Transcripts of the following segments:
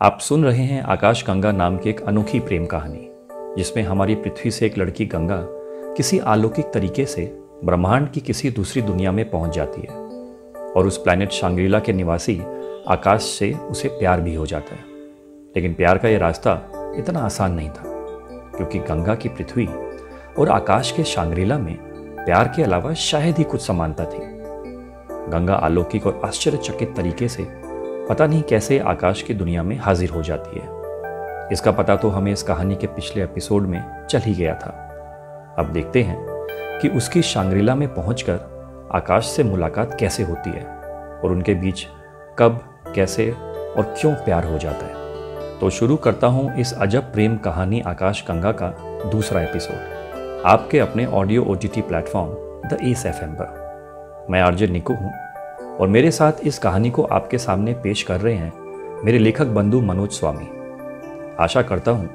आप सुन रहे हैं आकाश गंगा नाम की एक अनोखी प्रेम कहानी, जिसमें हमारी पृथ्वी से एक लड़की गंगा किसी अलौकिक तरीके से ब्रह्मांड की किसी दूसरी दुनिया में पहुंच जाती है और उस प्लैनेट शांग्रीला के निवासी आकाश से उसे प्यार भी हो जाता है। लेकिन प्यार का ये रास्ता इतना आसान नहीं था, क्योंकि गंगा की पृथ्वी और आकाश के शांग्रीला में प्यार के अलावा शायद ही कुछ समानता थी। गंगा अलौकिक और आश्चर्यचकित तरीके से पता नहीं कैसे आकाश की दुनिया में हाजिर हो जाती है। इसका पता तो हमें इस कहानी के पिछले एपिसोड में चल ही गया था। अब देखते हैं कि उसकी शांग्रीला में पहुंचकर आकाश से मुलाकात कैसे होती है और उनके बीच कब, कैसे और क्यों प्यार हो जाता है। तो शुरू करता हूं इस अजब प्रेम कहानी आकाश गंगा का दूसरा एपिसोड, आपके अपने audio OTT platform the S FM पर। मैं आरजे निकू हूं और मेरे साथ इस कहानी को आपके सामने पेश कर रहे हैं मेरे लेखक बंधु मनोज स्वामी। आशा करता हूं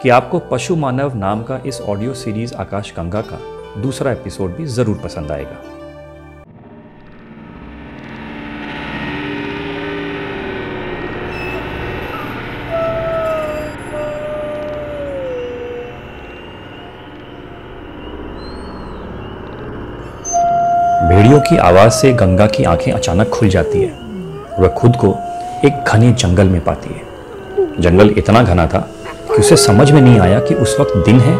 कि आपको पशु मानव नाम का इस ऑडियो सीरीज आकाश गंगा का दूसरा एपिसोड भी जरूर पसंद आएगा। भेड़ियों की आवाज से गंगा की आंखें अचानक खुल जाती है। वह खुद को एक घने जंगल में पाती है। जंगल इतना घना था कि उसे समझ में नहीं आया कि उस वक्त दिन है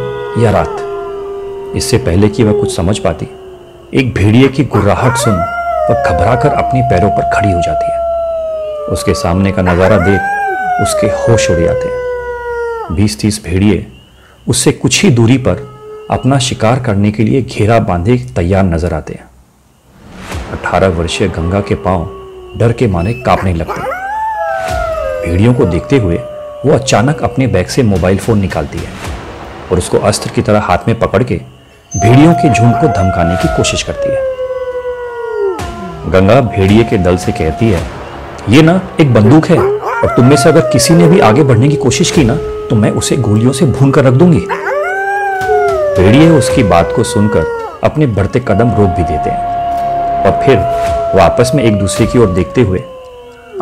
या रात। इससे पहले कि वह कुछ समझ पाती, एक भेड़िए की गुर्राहट सुन वह घबराकर अपने पैरों पर खड़ी हो जाती है। उसके सामने का नजारा देख उसके होश उड़ जाते हैं। 20-30 भेड़िए उससे कुछ ही दूरी पर अपना शिकार करने के लिए घेरा बांधे तैयार नजर आते हैं। 18 वर्षीय गंगा के पांव डर के मारे कांपने लगते हैं। भेड़ियों को देखते हुए वो अचानक अपने बैग से मोबाइल फोन निकालती है और उसको अस्त्र की तरह हाथ में पकड़ के भेड़ियों के झुंड को धमकाने की कोशिश करती है। गंगा भेड़िए के दल से कहती है, ये ना एक बंदूक है और तुम में से अगर किसी ने भी आगे बढ़ने की कोशिश की ना तो मैं उसे गोलियों से भून कर रख दूंगी। भेड़िए उसकी बात को सुनकर अपने बढ़ते कदम रोक भी देते हैं और फिर वो आपस में एक दूसरे की ओर देखते हुए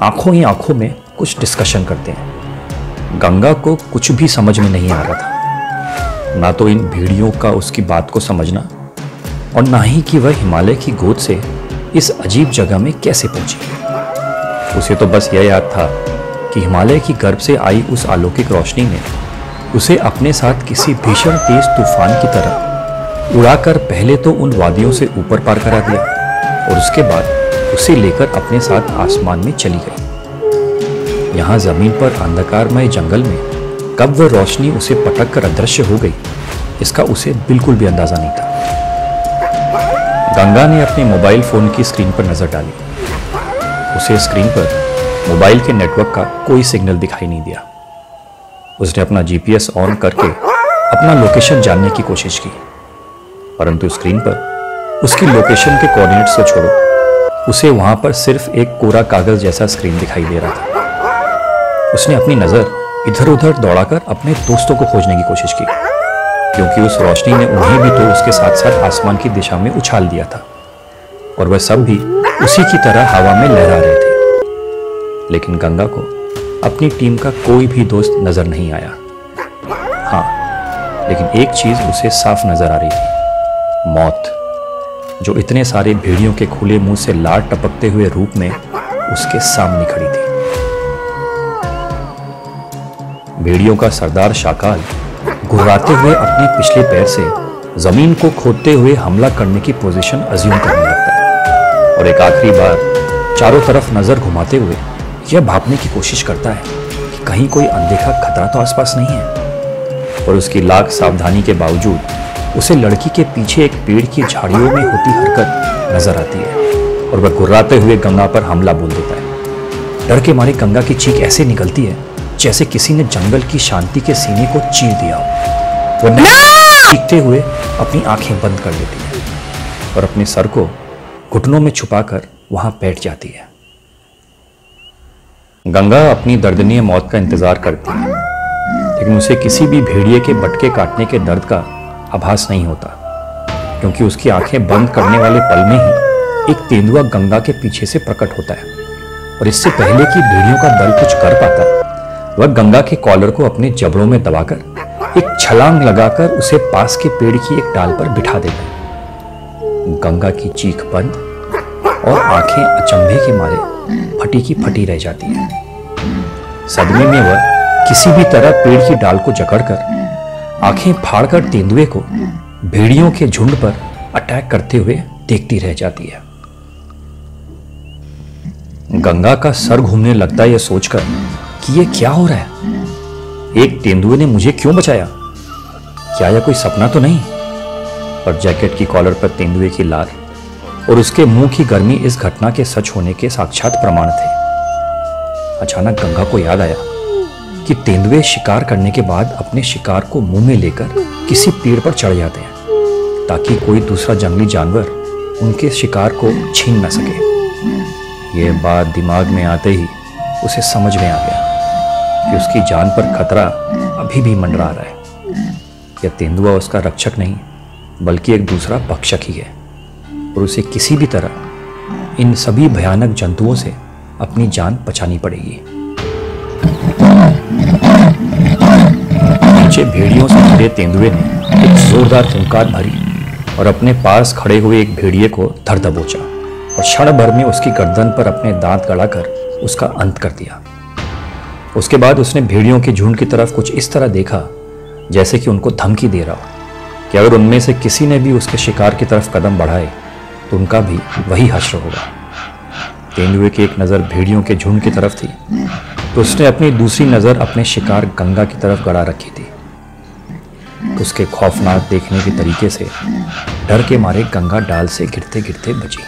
आंखों ही आंखों में कुछ डिस्कशन करते हैं। गंगा को कुछ भी समझ में नहीं आ रहा था, ना तो इन भेड़ियों का उसकी बात को समझना और ना ही कि वह हिमालय की गोद से इस अजीब जगह में कैसे पहुंची। उसे तो बस यह याद था कि हिमालय की गर्भ से आई उस अलौकिक रोशनी ने उसे अपने साथ किसी भीषण तेज तूफान की तरह उड़ाकर पहले तो उन वादियों से ऊपर पार करा दिया और उसके बाद उसे लेकर अपने साथ आसमान में चली गई। यहाँ जमीन पर अंधकारमय जंगल में कब वह रोशनी उसे पटक कर अदृश्य हो गई, इसका उसे बिल्कुल भी अंदाजा नहीं था। गंगा ने अपने मोबाइल फोन की स्क्रीन पर नजर डाली। उसे स्क्रीन पर मोबाइल के नेटवर्क का कोई सिग्नल दिखाई नहीं दिया। उसने अपना GPS ऑन करके अपना लोकेशन जानने की कोशिश की, परंतु स्क्रीन पर उसकी लोकेशन के कोऑर्डिनेट्स को छोड़ो, उसे वहां पर सिर्फ एक कोरा कागज जैसा स्क्रीन दिखाई दे रहा था। उसने अपनी नजर इधर उधर दौड़ाकर अपने दोस्तों को खोजने की कोशिश की, क्योंकि उस रोशनी ने उन्हें भी तो उसके साथ साथ आसमान की दिशा में उछाल दिया था और वह सब भी उसी की तरह हवा में लहरा रहे थे। लेकिन गंगा को अपनी टीम का कोई भी दोस्त नजर नहीं आया। हाँ, लेकिन एक चीज उसे साफ नजर आ रही थी, मौत, जो इतने सारे भेड़ियों के खुले मुंह से लार टपकते हुए रूप में उसके सामने खड़ी थी। भेड़ियों का सरदार शाकाल घुर्राते हुए अपने पिछले पैर से जमीन को खोदते हुए हमला करने की पोजीशन अज्यूम करने लगता है और एक आखिरी बार चारों तरफ नजर घुमाते हुए यह भापने की कोशिश करता है कि कहीं कोई अनदेखा खतरा तो आसपास नहीं है। और उसकी लाख सावधानी के बावजूद उसे लड़की के पीछे एक पेड़ की झाड़ियों में होती हरकत नजर आती है और वह गुर्राते हुए गंगा पर हमला बोल देता है। डर के मारे गंगा की चीख ऐसे निकलती है जैसे किसी ने जंगल की शांति के सीने को चीर दिया हो। वह चीखते हुए अपनी आंखें बंद कर लेती है और अपने सर को घुटनों में छुपाकर वहां बैठ जाती है। गंगा अपनी दर्दनीय मौत का इंतजार करती है, लेकिन उसे किसी भी भेड़िए के बटके काटने के दर्द का आभास नहीं होता, क्योंकि उसकी आंखें बंद करने वाले पल में ही एक तेंदुआ गंगा के पीछे से प्रकट होता है और इससे पहले कि भेड़ियों का दल कुछ कर पाता, वह गंगा के कॉलर को अपने जबड़ों में दबाकर एक छलांग लगाकर उसे पास के पेड़ की एक डाल पर बिठा देता है। गंगा की चीख बंद और आंखें अचंभे के मारे फटी की फटी रह जाती है। सदमे में वह किसी भी तरह पेड़ की डाल को जकड़कर आंखें फाड़कर तेंदुए को भेड़ियों के झुंड पर अटैक करते हुए देखती रह जाती है। गंगा का सर घूमने लगता है यह सोचकर कि यह क्या हो रहा है। एक तेंदुए ने मुझे क्यों बचाया? क्या यह कोई सपना तो नहीं? पर जैकेट की कॉलर पर तेंदुए की लार और उसके मुंह की गर्मी इस घटना के सच होने के साक्षात प्रमाण थे। अचानक गंगा को याद आया कि तेंदुए शिकार करने के बाद अपने शिकार को मुंह में लेकर किसी पेड़ पर चढ़ जाते हैं ताकि कोई दूसरा जंगली जानवर उनके शिकार को छीन न सके। यह बात दिमाग में आते ही उसे समझ में आ गया कि उसकी जान पर खतरा अभी भी मंडरा रहा है। यह तेंदुआ उसका रक्षक नहीं बल्कि एक दूसरा भक्षक ही है और उसे किसी भी तरह इन सभी भयानक जंतुओं से अपनी जान बचानी पड़ेगी। नीचे भेड़ियों से घिरे तेंदुए ने एक जोरदार हुंकार भरी और अपने पास खड़े हुए एक भेड़िए को धर दबोचा और क्षण भर में उसकी गर्दन पर अपने दांत गड़ाकर उसका अंत कर दिया। उसके बाद उसने भेड़ियों के झुंड की तरफ कुछ इस तरह देखा जैसे कि उनको धमकी दे रहा हो कि अगर उनमें से किसी ने भी उसके शिकार की तरफ कदम बढ़ाए तो उनका भी वही हश्र होगा। तेंदुए की एक नज़र भेड़ियों के झुंड की तरफ थी तो उसने अपनी दूसरी नज़र अपने शिकार गंगा की तरफ गड़ा रखी थी। उसके खौफनाक देखने के तरीके से डर के मारे गंगा डाल से गिरते गिरते बची।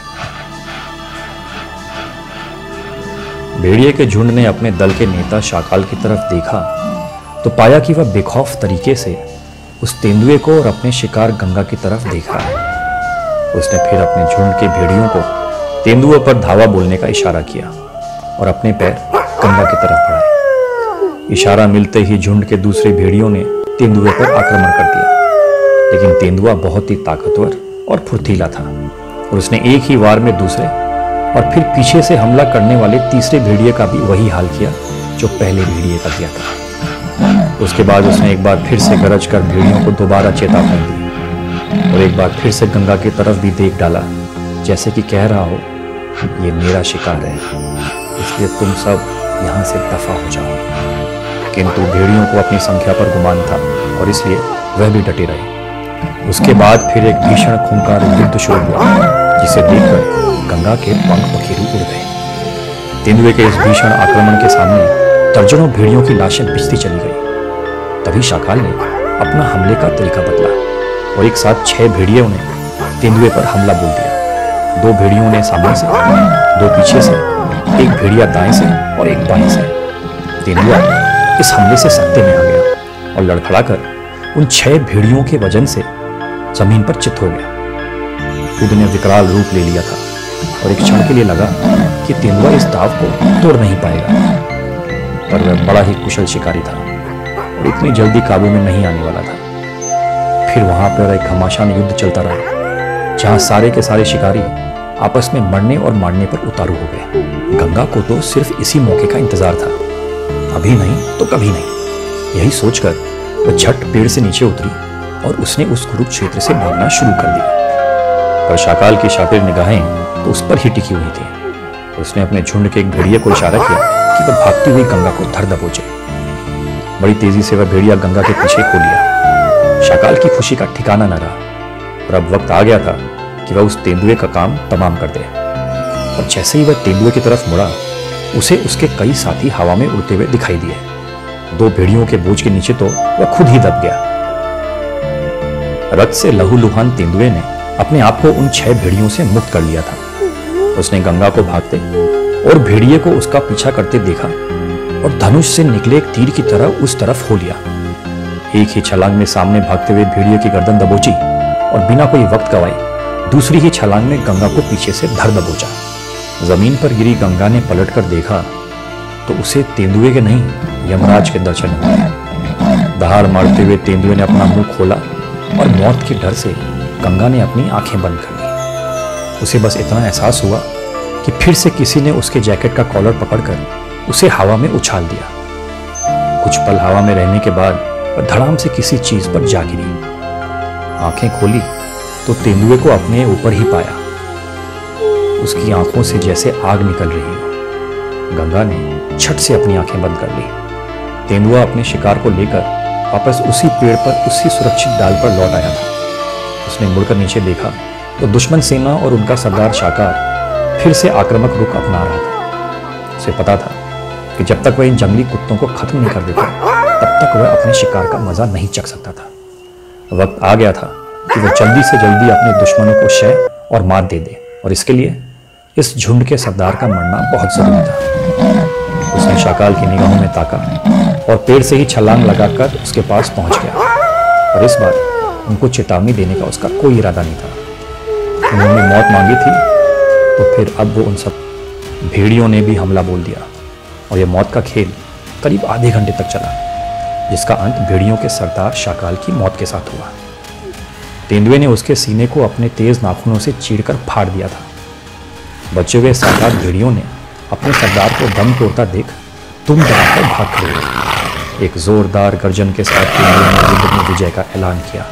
भेड़िए के झुंड ने अपने दल के नेता शाकाल की तरफ देखा तो पाया कि वह बेखौफ तरीके से उस तेंदुए को और अपने शिकार गंगा की तरफ देख रहा है। उसने फिर अपने झुंड के भेड़ियों को तेंदुए पर धावा बोलने का इशारा किया और अपने पैर गंगा की तरफ बढ़ाए। इशारा मिलते ही झुंड के दूसरे भेड़ियों ने तेंदुए पर आक्रमण कर दिया, लेकिन तेंदुआ बहुत ही ताकतवर और फुर्तीला था और उसने एक ही वार में दूसरे और फिर पीछे से हमला करने वाले तीसरे भेड़िए का भी वही हाल किया जो पहले भेड़िए का किया था। उसके बाद उसने एक बार फिर से गरज कर भेड़ियों को दोबारा चेतावनी दी और एक बार फिर से गंगा की तरफ भी देख डाला जैसे कि कह रहा हो ये मेरा शिकार है, इसलिए तुम सब यहाँ से दफा हो जाओ। किंतु भेड़ियों को अपनी संख्या पर गुमान था और इसलिए वह भी डटे रहे। उसके बाद फिर एक भीषण खूंखार युद्ध शुरू हुआ जिसे देखकर गंगा के पंख पखेरु उड़ गए। तेंदुए के इस भीषण आक्रमण के सामने दर्जनों भेड़ियों की लाशें बिछती चली गई। तभी शाकाल ने अपना हमले का तरीका बदला और एक साथ 6 भेड़ियों ने तेंदुए पर हमला बोल दिया। 2 भेड़ियों ने सामने से, 2 पीछे से, एक भेड़िया दाएं से और एक बाएं से। तेंदुआ इस हमले से सत्ते में आ गया और लड़खड़ाकर उन 6 भेड़ियों के वजन से जमीन पर चित हो गया। खुद ने विकराल रूप ले लिया था और एक क्षण के लिए लगा कि तेंदुआ इस दाव को तोड़ नहीं पाएगा, पर वह बड़ा ही कुशल शिकारी था और इतनी जल्दी काबू में नहीं आने वाला था। फिर वहां पर एक घमासान युद्ध चलता रहा जहां सारे के सारे शिकारी आपस में मरने और मारने पर उतारू हो गए। गंगा को तो सिर्फ इसी मौके का इंतजार था, अभी नहीं तो कभी नहीं। यही सोचकर वह झट पेड़ से नीचे उतरी और उसने उस कुरुक्षेत्र से भागना शुरू कर दिया। पर शाकाल की शातिर निगाहें तो उस पर ही टिकी हुई थी। उसने अपने झुंड के एक भेड़िए को इशारा किया कि वह भागती हुई गंगा को धर दबोचे। बड़ी तेजी से वह भेड़िया गंगा के पीछे खो लिया। शाकाल की खुशी का ठिकाना न रहा और अब वक्त आ गया था कि वह उस तेंदुए का काम तमाम कर दे। और जैसे ही वह तेंदुए की तरफ मुड़ा उसे उसके कई साथी हवा में उड़ते हुए दिखाई दिए। 2 भेड़ियों के बोझ के नीचे तो वह खुद ही दब गया। रक्त से लहूलुहान तेंदुए ने अपने आप को उन 6 भेड़ियों से मुक्त कर लिया था। उसने गंगा को भागते और भेड़िए को उसका पीछा करते देखा और धनुष से निकले एक तीर की तरह उस तरफ हो लिया। एक ही छलांग में सामने भागते हुए भेड़िए की गर्दन दबोची और बिना कोई वक्त गवाए दूसरी ही छलांग में गंगा को पीछे से धर दबोचा। जमीन पर गिरी गंगा ने पलटकर देखा तो उसे तेंदुए के नहीं यमराज के दर्शन हुए। दहाड़ मारते हुए तेंदुए ने अपना मुंह खोला और मौत के डर से गंगा ने अपनी आंखें बंद कर ली। उसे बस इतना एहसास हुआ कि फिर से किसी ने उसके जैकेट का कॉलर पकड़कर उसे हवा में उछाल दिया। कुछ पल हवा में रहने के बाद वह धड़ाम से किसी चीज पर जा गिरी। आंखें खोली तो तेंदुए को अपने ऊपर ही पाया। उसकी आंखों से जैसे आग निकल रही हो। गंगा ने झट से अपनी आंखें बंद कर ली। तेंदुआ अपने शिकार को लेकर वापस उसी पेड़ पर उसी सुरक्षित डाल पर लौट आया था। उसने मुड़कर नीचे देखा तो दुश्मन सेना और उनका सरदार शाकार फिर से आक्रामक रुख अपना रहा था। उसे पता था कि जब तक वह इन जंगली कुत्तों को खत्म नहीं कर देता तब तक वह अपने शिकार का मजा नहीं चख सकता था। वक्त आ गया था कि वह जल्दी से जल्दी अपने दुश्मनों को शय और मात दे दे, और इसके लिए इस झुंड के सरदार का मरना बहुत जरूरी था। उसने शाकाल की निगाहों में ताका और पेड़ से ही छलांग लगाकर उसके पास पहुंच गया, और इस बार उनको चेतावनी देने का उसका कोई इरादा नहीं था। उन्होंने मौत मांगी थी तो फिर अब वो उन सब भेड़ियों ने भी हमला बोल दिया, और यह मौत का खेल करीब आधे घंटे तक चला, जिसका अंत भेड़ियों के सरदार शाकाल की मौत के साथ हुआ। तेंदुए ने उसके सीने को अपने तेज नाखूनों से चीरकर फाड़ दिया था। बचे हुए 7-8 भेड़ियों ने अपने सरदार को दम तोड़ता देख तुम दबाकर भाग खड़े। एक जोरदार गर्जन के साथ तेंदुए ने युद्ध में विजय का ऐलान किया।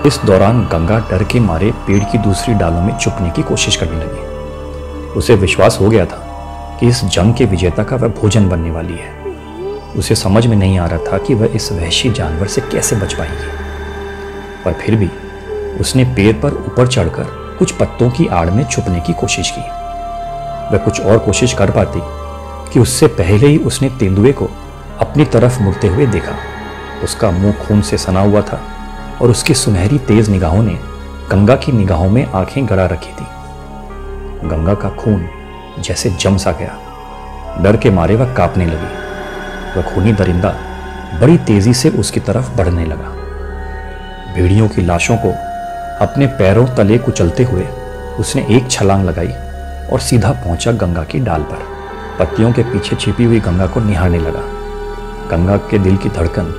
इस दौरान गंगा डर के मारे पेड़ की दूसरी डालों में छुपने की कोशिश करने लगी। उसे विश्वास हो गया था कि इस जंग के विजेता का वह भोजन बनने वाली है। उसे समझ में नहीं आ रहा था कि वह इस वहशी जानवर से कैसे बच पाएगी, पर फिर भी उसने पेड़ पर ऊपर चढ़कर कुछ पत्तों की आड़ में छुपने की कोशिश की। वह कुछ और कोशिश कर पाती कि उससे पहले ही उसने तेंदुए को अपनी तरफ मुड़ते हुए देखा। उसका मुंह खून से सना हुआ था और उसकी सुनहरी तेज निगाहों ने गंगा की निगाहों में आंखें गड़ा रखी थी। गंगा का खून जैसे जम सा गया। डर के मारे वह कांपने लगी। वह खूनी दरिंदा बड़ी तेजी से उसकी तरफ बढ़ने लगा। भेड़ियों की लाशों को अपने पैरों तले कुचलते हुए उसने एक छलांग लगाई और सीधा पहुंचा गंगा की डाल पर। पत्तियों के पीछे छिपी हुई गंगा को निहारने लगा। गंगा के दिल की धड़कन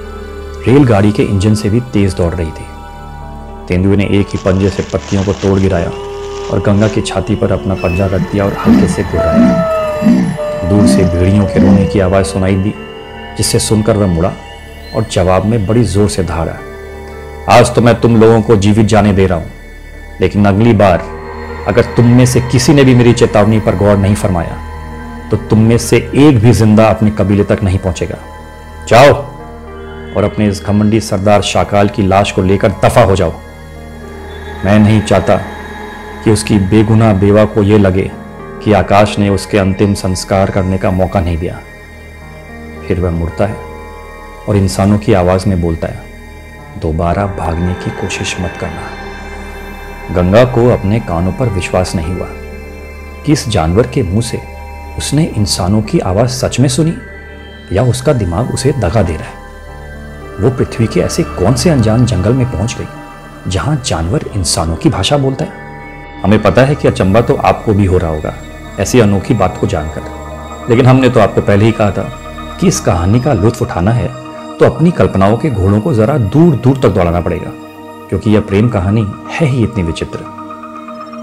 रेलगाड़ी के इंजन से भी तेज दौड़ रही थी। तेंदुए ने एक ही पंजे से पत्तियों को तोड़ गिराया और गंगा की छाती पर अपना पंजा रख दिया और हल्के से गुर्राया। दूर से भेड़ियों के रोने की आवाज़ सुनाई दी, जिससे सुनकर वह मुड़ा और जवाब में बड़ी जोर से दहाड़ा। आज तो मैं तुम लोगों को जीवित जाने दे रहा हूं, लेकिन अगली बार अगर तुम में से किसी ने भी मेरी चेतावनी पर गौर नहीं फरमाया तो तुम में से एक भी जिंदा अपने कबीले तक नहीं पहुंचेगा। जाओ और अपने इस घमंडी सरदार शाकाल की लाश को लेकर दफा हो जाओ। मैं नहीं चाहता कि उसकी बेगुनाह बेवा को यह लगे कि आकाश ने उसके अंतिम संस्कार करने का मौका नहीं दिया। फिर वह मुड़ता है और इंसानों की आवाज में बोलता है, दोबारा भागने की कोशिश मत करना। गंगा को अपने कानों पर विश्वास नहीं हुआ कि इस जानवर के मुंह से उसने इंसानों की आवाज सच में सुनी या उसका दिमाग उसे दगा दे रहा है। वो पृथ्वी के ऐसे कौन से अनजान जंगल में पहुंच गई जहां जानवर इंसानों की भाषा बोलता है। हमें पता है कि अचंभा तो आपको भी हो रहा होगा ऐसी अनोखी बात को जानकर, लेकिन हमने तो आपको पहले ही कहा था कि इस कहानी का लुत्फ उठाना है तो अपनी कल्पनाओं के घोड़ों को जरा दूर दूर तक दौड़ाना पड़ेगा, क्योंकि यह प्रेम कहानी है ही इतनी विचित्र।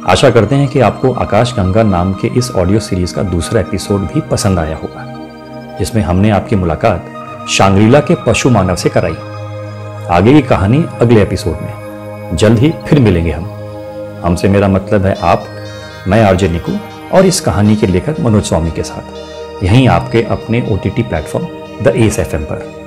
आशा करते हैं कि आपको आकाश गंगा नाम के इस ऑडियो सीरीज का दूसरा एपिसोड भी पसंद आया होगा, जिसमें हमने आपकी मुलाकात शांग्रीला के पशु मानव से कराई। आगे की कहानी अगले एपिसोड में। जल्द ही फिर मिलेंगे हम। हमसे मेरा मतलब है आप, मैं आरजे निकू और इस कहानी के लेखक मनोज स्वामी के साथ, यहीं आपके अपने OTT platform the S FM पर।